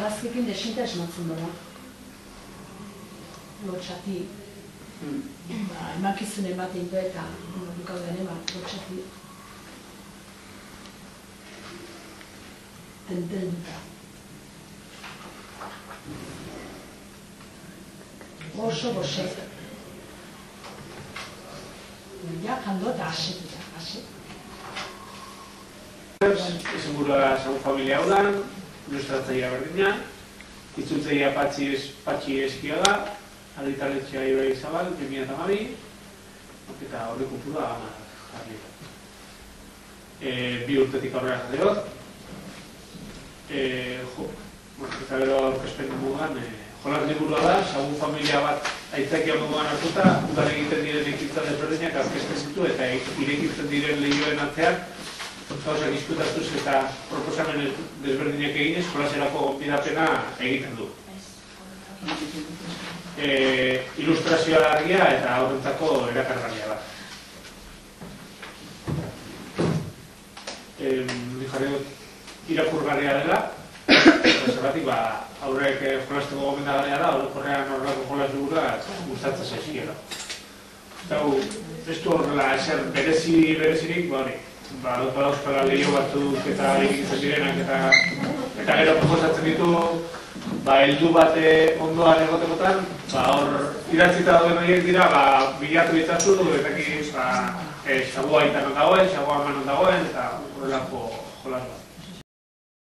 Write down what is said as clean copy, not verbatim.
argazkikin desinta esmatzen dela. Lotxati. Emakizunen bat egin eta dukaudene bat, lotxati. Tentenduta. Oso gozek. Ja, jando eta asetuta, aset. Ezen burua zagu familia hau da, ilustratzaia berdina, itzultzaia patxi eskia da, argitaletxea Ibai Zabal, 2012, eta horre kopura jarri. 2 urtetik aurrera jateot. Eta gero aurkezpen moduan, jolas liburua da, zagu familia bat aitzakia moduan hartuta, udan egiten diren ekintza desberdinak aurkezten zitu eta irekitzen diren lehioen atzean, gauzak diskutatuz eta proposamen desberdinak eginez, jolaserako gonbidapena egiten du. Ilustrazioa argia eta horrentzako erakargarria da. Jarri dut irakurgarria dela, zergatik aurrek jolasteko gomendagarria da, horrean horrelako jolas ligura gustatzen zaizkiela. Ez du horrela eser berezirik, euskala lehio batzuk eta egitzen direnak eta gero proposatzen ditu heldu bate ondoan egotekotan, hor idatzita dauden horiek dira, bilatu ditzazu, eta xaboa itan dagoen, xaboa manon dagoen, eta horrelako jolas bat.